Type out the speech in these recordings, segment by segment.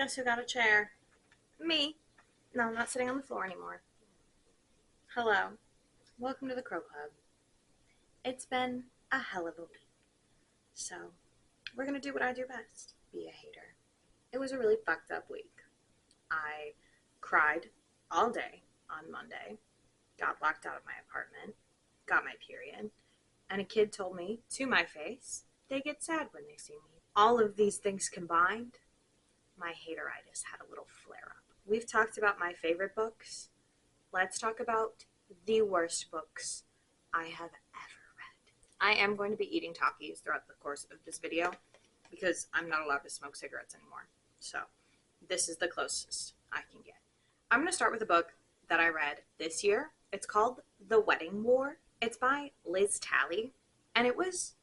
Guess who got a chair? Me. No, I'm not sitting on the floor anymore. Hello. Welcome to the Crow Club. It's been a hell of a week. So, we're gonna do what I do best. Be a hater. It was a really fucked up week. I cried all day on Monday, got locked out of my apartment, got my period, and a kid told me to my face they get sad when they see me. All of these things combined, my hateritis had a little flare up. We've talked about my favorite books. Let's talk about the worst books I have ever read. I am going to be eating Takis throughout the course of this video because I'm not allowed to smoke cigarettes anymore. So this is the closest I can get. I'm going to start with a book that I read this year. It's called The Wedding War. It's by Liz Talley, and it was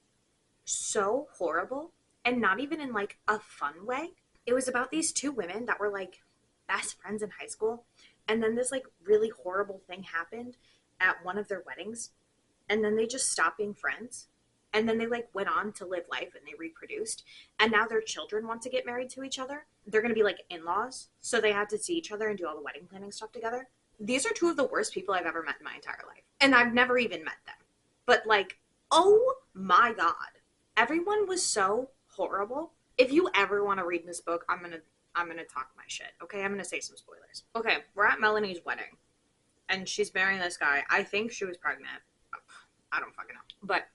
so horrible, and not even in like a fun way. It was about these two women that were like best friends in high school, and then this like really horrible thing happened at one of their weddings, and then they just stopped being friends, and then they like went on to live life and they reproduced, and now their children want to get married to each other. They're going to be like in-laws, so they had to see each other and do all the wedding planning stuff together. These are two of the worst people I've ever met in my entire life, and I've never even met them, but like, oh my god, everyone was so horrible. If you ever want to read this book, I'm gonna talk my shit, okay? I'm gonna say some spoilers. Okay, we're at Melanie's wedding, and she's marrying this guy. I think she was pregnant. I don't fucking know. But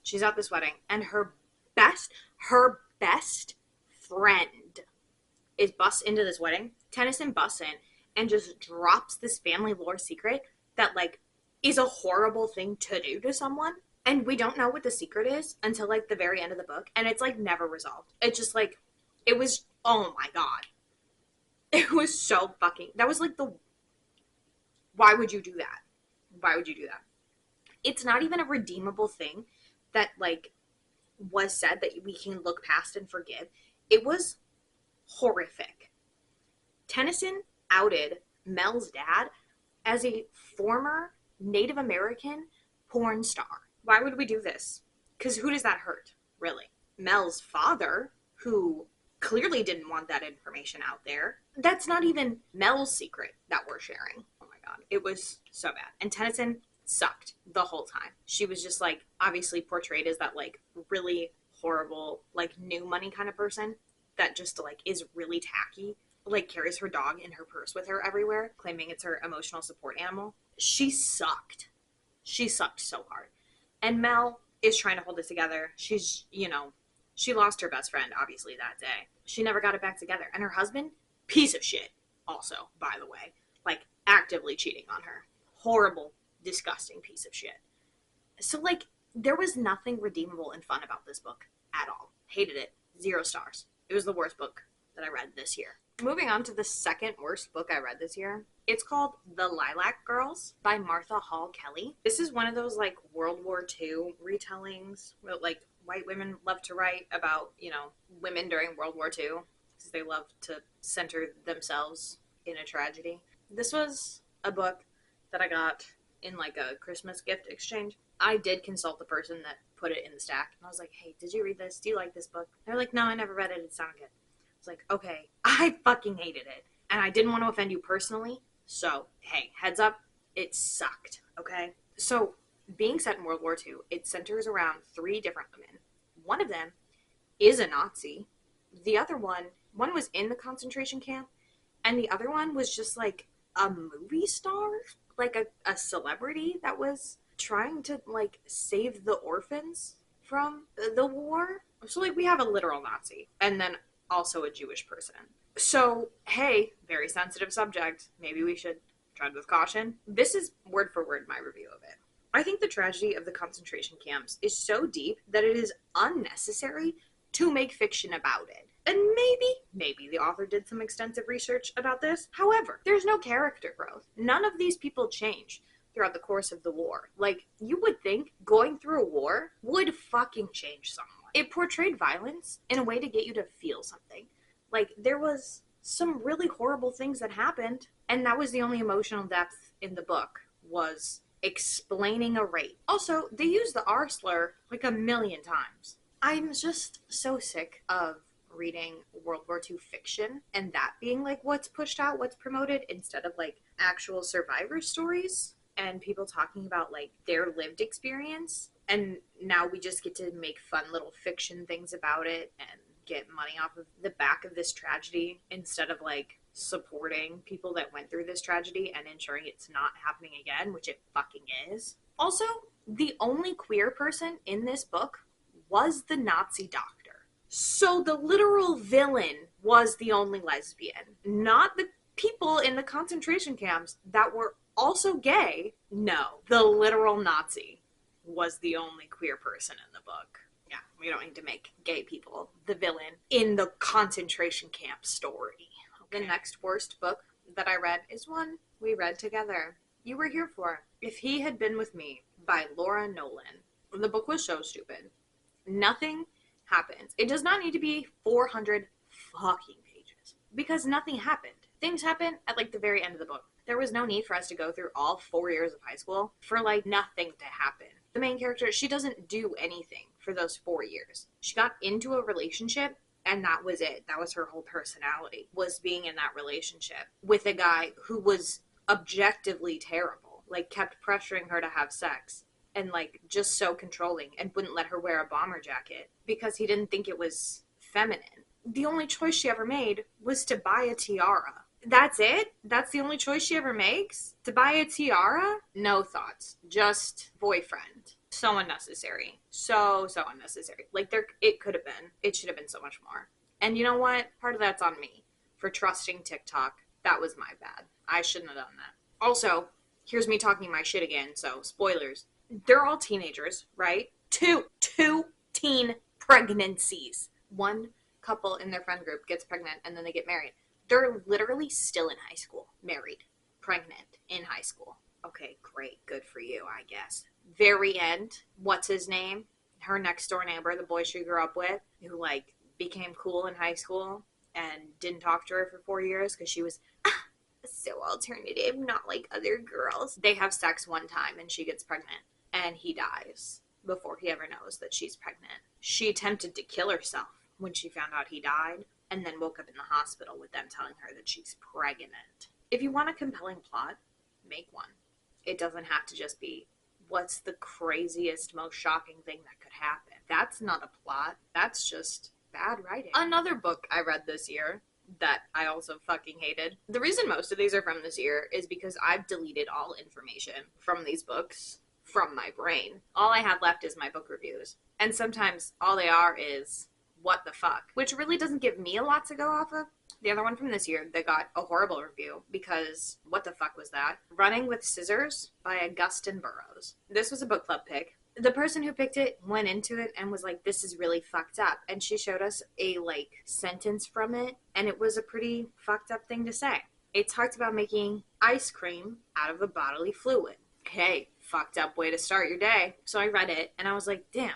she's at this wedding, and her best friend is busts into this wedding. Tennyson busts in and just drops this family lore secret that, like, is a horrible thing to do to someone. And we don't know what the secret is until, like, the very end of the book. And it's, like, never resolved. It's just, like, it was, oh, my God. It was so fucking, that was, like, why would you do that? Why would you do that? It's not even a redeemable thing that, like, was said that we can look past and forgive. It was horrific. Tennyson outed Mel's dad as a former Native American porn star. Why would we do this? Because who does that hurt, really? Mel's father, who clearly didn't want that information out there. That's not even Mel's secret that we're sharing. Oh my god, it was so bad. And Tennyson sucked the whole time. She was just like, obviously portrayed as that like really horrible, like new money kind of person that just like is really tacky, like carries her dog in her purse with her everywhere, claiming it's her emotional support animal. She sucked. She sucked so hard. And Mel is trying to hold it together. She's, you know, she lost her best friend, obviously, that day. She never got it back together. And her husband, piece of shit, also, by the way. Like, actively cheating on her. Horrible, disgusting piece of shit. So, like, there was nothing redeemable and fun about this book at all. Hated it. 0 stars. It was the worst book that I read this year. Moving on to the second worst book I read this year. It's called The Lilac Girls by Martha Hall Kelly. This is one of those like World War II retellings where like white women love to write about, you know, women during World War II because they love to center themselves in a tragedy. This was a book that I got in like a Christmas gift exchange. I did consult the person that put it in the stack, and I was like, hey, did you read this? Do you like this book? They're like, no, I never read it. It sounded good. It's like, okay, I fucking hated it. And I didn't want to offend you personally. So, hey, heads up, it sucked, okay? So, being set in World War II, it centers around 3 different women. One of them is a Nazi. The other one was in the concentration camp. And the other one was just like a movie star, like a celebrity that was trying to like save the orphans from the war. So, like, we have a literal Nazi. And then also a Jewish person. So, hey, very sensitive subject. Maybe we should tread with caution. This is word for word my review of it. I think the tragedy of the concentration camps is so deep that it is unnecessary to make fiction about it. And maybe the author did some extensive research about this. However, there's no character growth. None of these people change throughout the course of the war. Like, you would think going through a war would fucking change someone. It portrayed violence in a way to get you to feel something. Like, there was some really horrible things that happened, and that was the only emotional depth in the book, was explaining a rape. Also, they use the R slur like a million times. I'm just so sick of reading World War II fiction and that being like what's pushed out, what's promoted, instead of like actual survivor stories and people talking about like their lived experience. And now we just get to make fun little fiction things about it and get money off of the back of this tragedy instead of like supporting people that went through this tragedy and ensuring it's not happening again, which it fucking is. Also, the only queer person in this book was the Nazi doctor. So the literal villain was the only lesbian, not the people in the concentration camps that were also gay. No, the literal Nazi was the only queer person in the book. Yeah, we don't need to make gay people the villain in the concentration camp story. Okay. The next worst book that I read is one we read together. You Were Here For If He Had Been With Me by Laura Nolan. The book was so stupid. Nothing happens. It does not need to be 400 fucking pages because nothing happened. Things happen at like the very end of the book. There was no need for us to go through all 4 years of high school for like nothing to happen. The main character, she doesn't do anything for those 4 years. She got into a relationship and that was it. That was her whole personality, was being in that relationship with a guy who was objectively terrible, like kept pressuring her to have sex and like just so controlling and wouldn't let her wear a bomber jacket because he didn't think it was feminine. The only choice she ever made was to buy a tiara. That's it? That's the only choice she ever makes? To buy a tiara? No thoughts. Just boyfriend. So unnecessary. So unnecessary. Like, it could have been. It should have been so much more. And you know what? Part of that's on me for trusting TikTok. That was my bad. I shouldn't have done that. Also, here's me talking my shit again, so spoilers. They're all teenagers, right? Two teen pregnancies. One couple in their friend group gets pregnant and then they get married. They're literally still in high school, married, pregnant, in high school. Okay, great, good for you, I guess. Very end, what's his name? Her next door neighbor, the boy she grew up with, who like became cool in high school and didn't talk to her for 4 years because she was so alternative, not like other girls. They have sex one time and she gets pregnant and he dies before he ever knows that she's pregnant. She attempted to kill herself when she found out he died, and then woke up in the hospital with them telling her that she's pregnant. If you want a compelling plot, make one. It doesn't have to just be, what's the craziest, most shocking thing that could happen? That's not a plot. That's just bad writing. Another book I read this year that I also fucking hated. The reason most of these are from this year is because I've deleted all information from these books from my brain. All I have left is my book reviews. And sometimes all they are is what the fuck, which really doesn't give me a lot to go off of. The other one from this year that got a horrible review because what the fuck was that? Running with Scissors by Augustin Burroughs. This was a book club pick. The person who picked it went into it and was like, this is really fucked up. And she showed us a like sentence from it and it was a pretty fucked up thing to say. It talked about making ice cream out of a bodily fluid. Okay, fucked up way to start your day. So I read it and I was like, damn,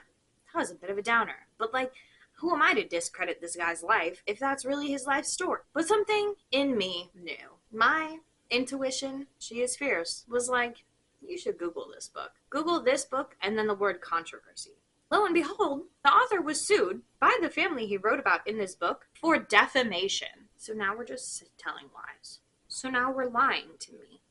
that was a bit of a downer. But like, who am I to discredit this guy's life if that's really his life story? But something in me knew. My intuition, she is fierce, was like, you should Google this book. Google this book and then the word controversy. Lo and behold, the author was sued by the family he wrote about in this book for defamation. So now we're just telling lies. So now we're lying to me.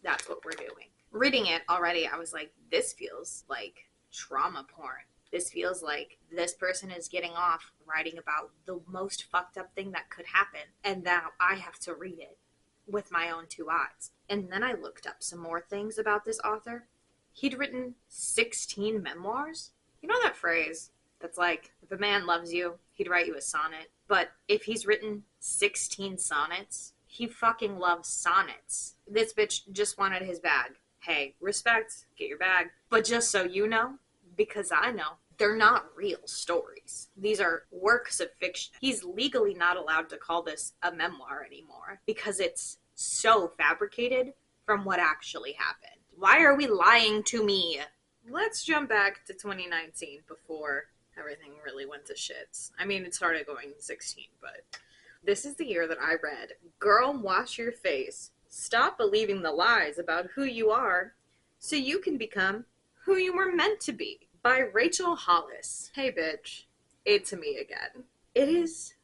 That's what we're doing. Reading it already, I was like, this feels like trauma porn. This feels like this person is getting off writing about the most fucked up thing that could happen, and now I have to read it with my own 2 eyes. And then I looked up some more things about this author. He'd written 16 memoirs. You know that phrase that's like, if a man loves you, he'd write you a sonnet. But if he's written 16 sonnets, he fucking loves sonnets. This bitch just wanted his bag. Hey, respect, get your bag. But just so you know, because I know, they're not real stories. These are works of fiction. He's legally not allowed to call this a memoir anymore because it's so fabricated from what actually happened. Why are we lying to me? Let's jump back to 2019 before everything really went to shits. I mean, it started going in 16, but this is the year that I read Girl, Wash Your Face. Stop believing the lies about who you are so you can become who you were meant to be, by Rachel Hollis. Hey bitch, it's me again. It is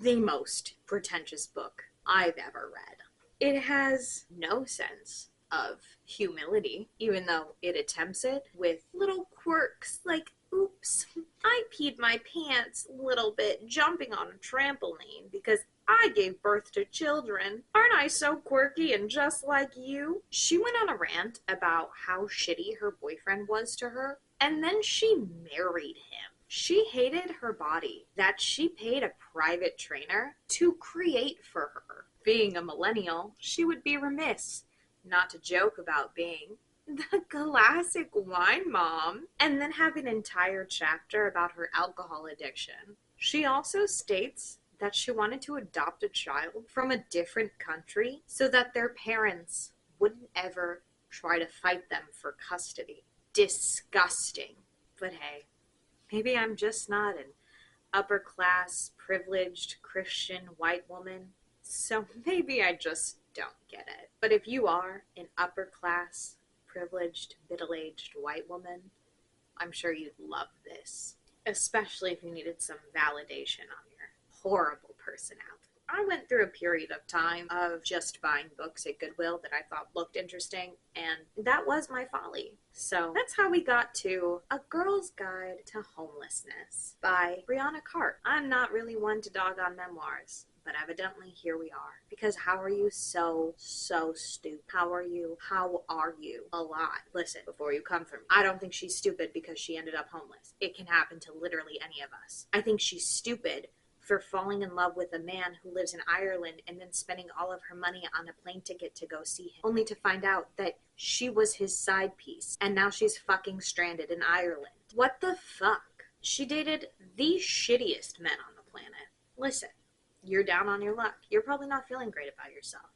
the most pretentious book I've ever read. It has no sense of humility, even though it attempts it with little quirks like, oops, I peed my pants a little bit jumping on a trampoline because I gave birth to children. Aren't I so quirky and just like you? She went on a rant about how shitty her boyfriend was to her, and then she married him. She hated her body that she paid a private trainer to create for her. Being a millennial, she would be remiss not to joke about being the classic wine mom, and then have an entire chapter about her alcohol addiction. She also states that she wanted to adopt a child from a different country so that their parents wouldn't ever try to fight them for custody. Disgusting. But hey, maybe I'm just not an upper class, privileged, Christian white woman, so maybe I just don't get it. But if you are an upper class, privileged, middle-aged white woman, I'm sure you'd love this. Especially if you needed some validation on your horrible personality. I went through a period of time of just buying books at Goodwill that I thought looked interesting, and that was my folly. So that's how we got to A Girl's Guide to Homelessness by Brianna Cart. I'm not really one to dog on memoirs, but evidently here we are. Because how are you so stupid? How are you alive? Listen, before you come for me, I don't think she's stupid because she ended up homeless. It can happen to literally any of us. I think she's stupid for falling in love with a man who lives in Ireland and then spending all of her money on a plane ticket to go see him, only to find out that she was his side piece, and now she's fucking stranded in Ireland. What the fuck? She dated the shittiest men on the planet. Listen, you're down on your luck. You're probably not feeling great about yourself.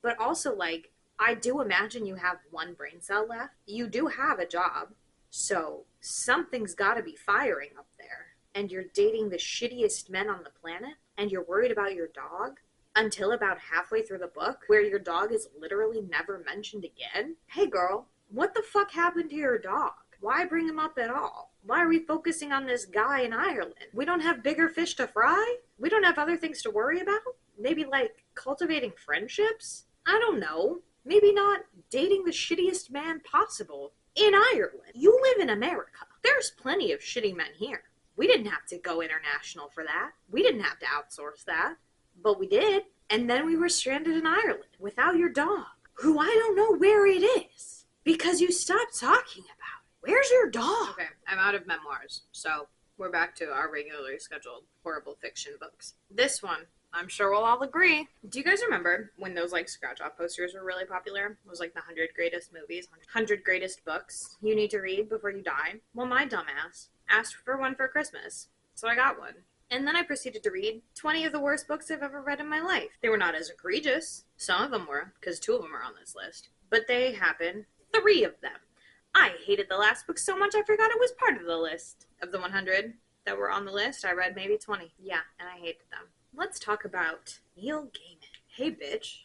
But also, like, I do imagine you have one brain cell left. You do have a job, so something's gotta be firing up there. And you're dating the shittiest men on the planet, and you're worried about your dog until about halfway through the book, where your dog is literally never mentioned again. Hey girl, what the fuck happened to your dog? Why bring him up at all? Why are we focusing on this guy in Ireland? We don't have bigger fish to fry? We don't have other things to worry about? Maybe like cultivating friendships? I don't know. Maybe not dating the shittiest man possible in Ireland. You live in America. There's plenty of shitty men here. We didn't have to go international for that. We didn't have to outsource that. But we did. And then we were stranded in Ireland without your dog, who I don't know where it is because you stopped talking about it. Where's your dog? Okay, I'm out of memoirs, so we're back to our regularly scheduled horrible fiction books. This one, I'm sure we'll all agree. Do you guys remember when those like scratch-off posters were really popular? It was like the 100 greatest movies, 100 greatest books you need to read before you die. Well, my dumbass asked for one for Christmas, so I got one. And then I proceeded to read 20 of the worst books I've ever read in my life. They were not as egregious. Some of them were, because 2 of them are on this list. But they happened. 3 of them. I hated the last book so much I forgot it was part of the list. Of the 100 that were on the list, I read maybe 20. Yeah, and I hated them. Let's talk about Neil Gaiman. Hey bitch,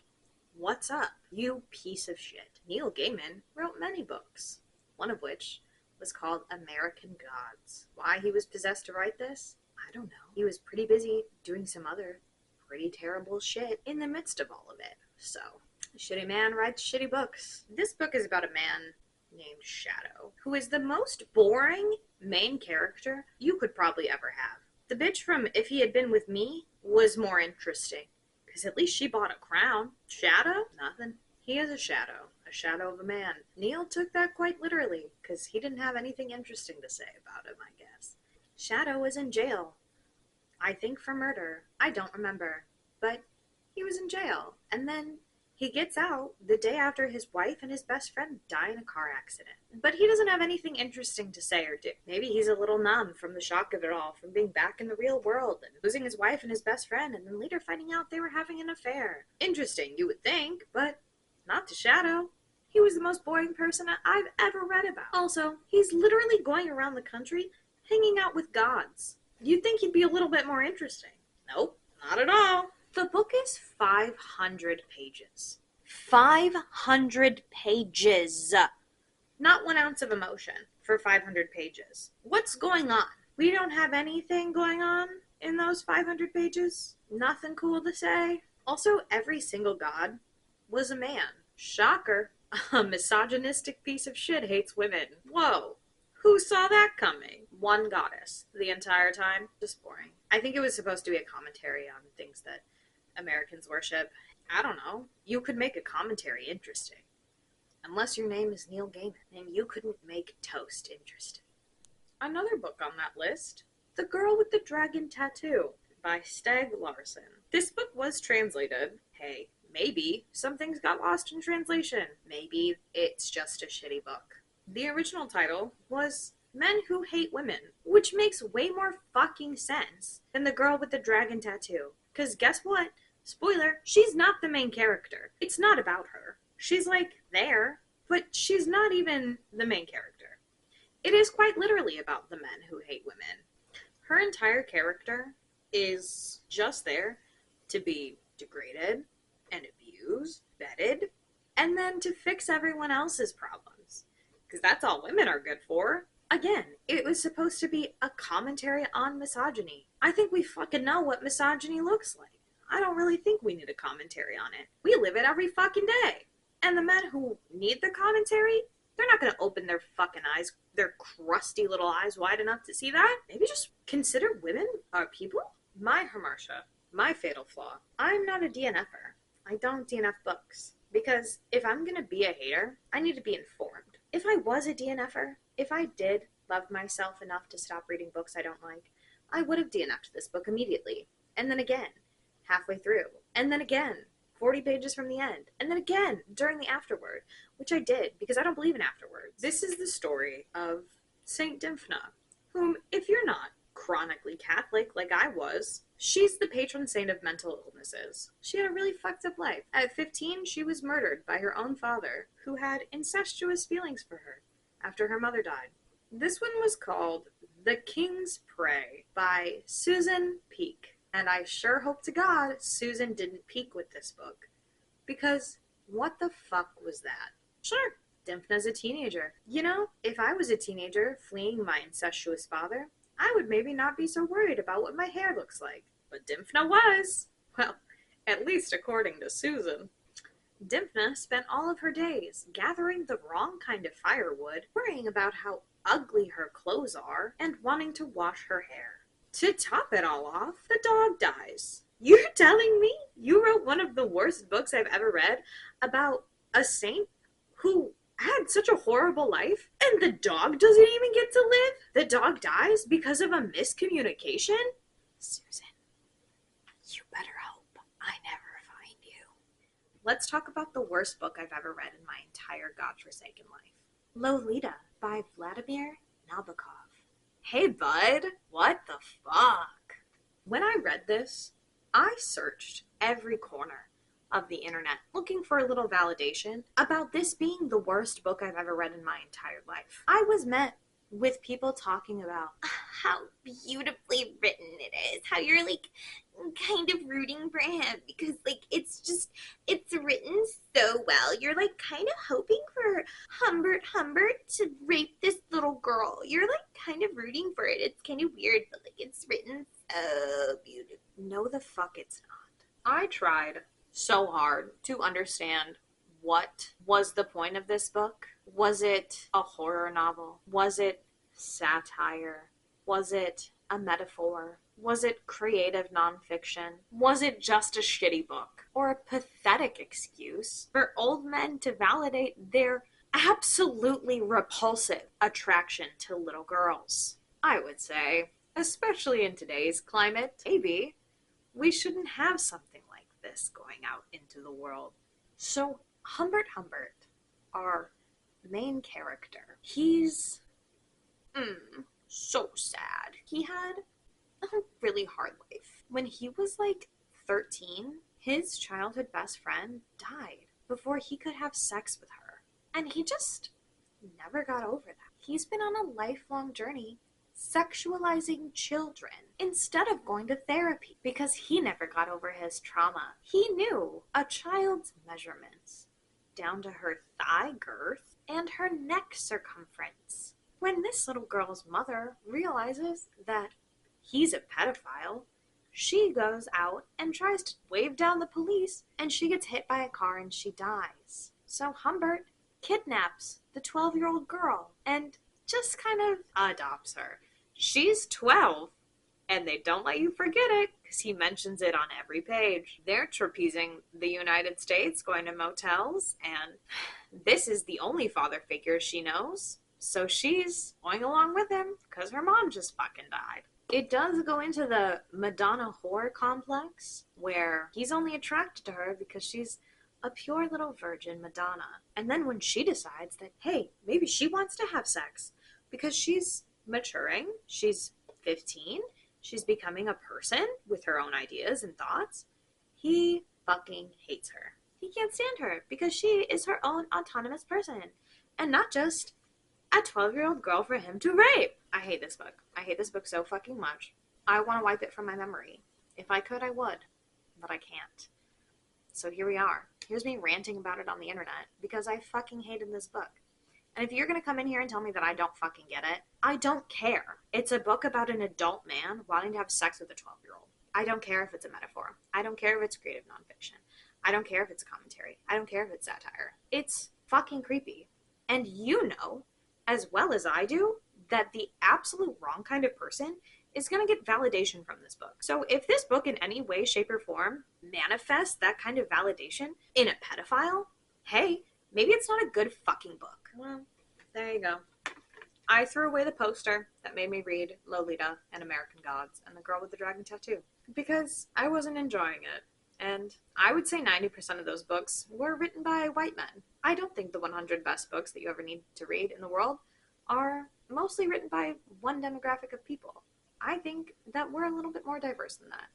what's up, you piece of shit? Neil Gaiman wrote many books, one of which was called American Gods. Why he was possessed to write this? I don't know. He was pretty busy doing some other pretty terrible shit in the midst of all of it. So, a shitty man writes shitty books. This book is about a man named Shadow, who is the most boring main character you could probably ever have. The bitch from If He Had Been With Me was more interesting, because at least she bought a crown. Shadow? Nothing. He is a shadow of a man. Neil took that quite literally, because he didn't have anything interesting to say about him, I guess. Shadow was in jail. I think for murder. I don't remember. But he was in jail. And then he gets out the day after his wife and his best friend die in a car accident. But he doesn't have anything interesting to say or do. Maybe he's a little numb from the shock of it all, from being back in the real world and losing his wife and his best friend, and then later finding out they were having an affair. Interesting, you would think, but not to Shadow. He was the most boring person I've ever read about. Also, he's literally going around the country hanging out with gods. You'd think he'd be a little bit more interesting. Nope, not at all. The book is 500 pages. 500 pages! Not 1 ounce of emotion for 500 pages. What's going on? We don't have anything going on? in those 500 pages. Nothing cool to say. Also, every single god was a man. Shocker. A misogynistic piece of shit hates women. Whoa. Who saw that coming? One goddess the entire time. Just boring. I think it was supposed to be a commentary on things that Americans worship. I don't know. You could make a commentary interesting. Unless your name is Neil Gaiman, and you couldn't make toast interesting. Another book on that list, The Girl with the Dragon Tattoo by Steg Larsson. This book was translated. Hey, maybe some things got lost in translation. Maybe it's just a shitty book. The original title was Men Who Hate Women, which makes way more fucking sense than The Girl with the Dragon Tattoo. Because guess what? Spoiler, she's not the main character. It's not about her. She's like there, but she's not even the main character. It is quite literally about the men who hate women. Her entire character is just there to be degraded and abused, vetted, and then to fix everyone else's problems. Because that's all women are good for. Again, it was supposed to be a commentary on misogyny. I think we fucking know what misogyny looks like. I don't really think we need a commentary on it. We live it every fucking day. And the men who need the commentary, they're not going to open their fucking eyes, their crusty little eyes wide enough to see that. Maybe just consider women are people. My Hermarsha, my fatal flaw, I'm not a DNFer. I don't DNF books. Because if I'm going to be a hater, I need to be informed. If I was a DNFer, if I did love myself enough to stop reading books I don't like, I would have DNF'd this book immediately. And then again, halfway through. And then again, 40 pages from the end. And then again, during the afterword, which I did, because I don't believe in afterwards. This is the story of Saint Dymphna, whom, if you're not chronically Catholic like I was, she's the patron saint of mental illnesses. She had a really fucked up life. At 15, she was murdered by her own father, who had incestuous feelings for her after her mother died. This one was called The King's Prey by Susan Peake. And I sure hope to God Susan didn't peak with this book. Because what the fuck was that? Sure, Dymphna's a teenager. You know, if I was a teenager fleeing my incestuous father, I would maybe not be so worried about what my hair looks like. But Dymphna was. Well, at least according to Susan. Dymphna spent all of her days gathering the wrong kind of firewood, worrying about how ugly her clothes are, and wanting to wash her hair. To top it all off, the dog dies. You're telling me you wrote one of the worst books I've ever read about a saint who had such a horrible life, and the dog doesn't even get to live? The dog dies because of a miscommunication? Susan, you better hope I never find you. Let's talk about the worst book I've ever read in my entire godforsaken life. Lolita by Vladimir Nabokov. Hey bud, what the fuck? When I read this, I searched every corner of the internet looking for a little validation about this being the worst book I've ever read in my entire life. I was met with people talking about how beautifully written it is, how you're like kind of rooting for him because like it's written so well. You're like kind of hoping for Humbert to rape this little girl. You're like kind of rooting for it. It's kind of weird, but like it's written so beautiful. No, the fuck it's not. I tried so hard to understand what was the point of this book. Was it a horror novel? Was it satire? Was it a metaphor? Was it creative nonfiction? Was it just a shitty book? Or a pathetic excuse for old men to validate their absolutely repulsive attraction to little girls? I would say, especially in today's climate, maybe we shouldn't have something like this going out into the world. So Humbert, our main character, he's so sad. He had a really hard life. When he was like 13, his childhood best friend died before he could have sex with her. And he just never got over that. He's been on a lifelong journey sexualizing children instead of going to therapy because he never got over his trauma. He knew a child's measurements down to her thigh girth and her neck circumference. When this little girl's mother realizes that he's a pedophile, She goes out and tries to wave down the police, and she gets hit by a car and she dies. So Humbert kidnaps the 12-year-old girl and just kind of adopts her. She's 12, and they don't let you forget it because he mentions it on every page. They're trapezing the United States, going to motels, and this is the only father figure she knows. So she's going along with him because her mom just fucking died. It does go into the Madonna whore complex where he's only attracted to her because she's a pure little virgin Madonna. And then when she decides that, hey, maybe she wants to have sex because she's maturing, she's 15, she's becoming a person with her own ideas and thoughts, he fucking hates her. He can't stand her because she is her own autonomous person and not just a 12-year-old girl for him to rape. I hate this book. I hate this book so fucking much. I want to wipe it from my memory. If I could, I would, but I can't. So here we are. Here's me ranting about it on the internet because I fucking hated this book. And if you're going to come in here and tell me that I don't fucking get it, I don't care. It's a book about an adult man wanting to have sex with a 12-year-old. I don't care if it's a metaphor. I don't care if it's creative nonfiction. I don't care if it's a commentary. I don't care if it's satire. It's fucking creepy. And you know, as well as I do, that the absolute wrong kind of person is going to get validation from this book. So if this book in any way, shape, or form manifests that kind of validation in a pedophile, hey, maybe it's not a good fucking book. Well, there you go. I threw away the poster that made me read Lolita and American Gods and The Girl with the Dragon Tattoo because I wasn't enjoying it. And I would say 90% of those books were written by white men. I don't think the 100 best books that you ever need to read in the world are mostly written by one demographic of people. I think that we're a little bit more diverse than that.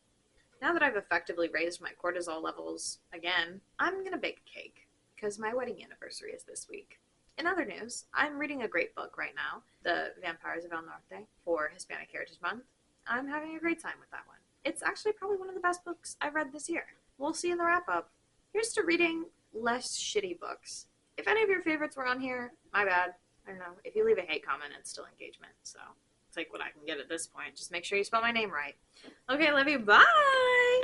Now that I've effectively raised my cortisol levels again, I'm gonna bake a cake because my wedding anniversary is this week. In other news, I'm reading a great book right now, The Vampires of El Norte, for Hispanic Heritage Month. I'm having a great time with that one. It's actually probably one of the best books I've read this year. We'll see in the wrap-up. Here's to reading less shitty books. If any of your favorites were on here, my bad. I don't know. If you leave a hate comment, it's still engagement, so it's like what I can get at this point. Just make sure you spell my name right. Okay, love you. Bye!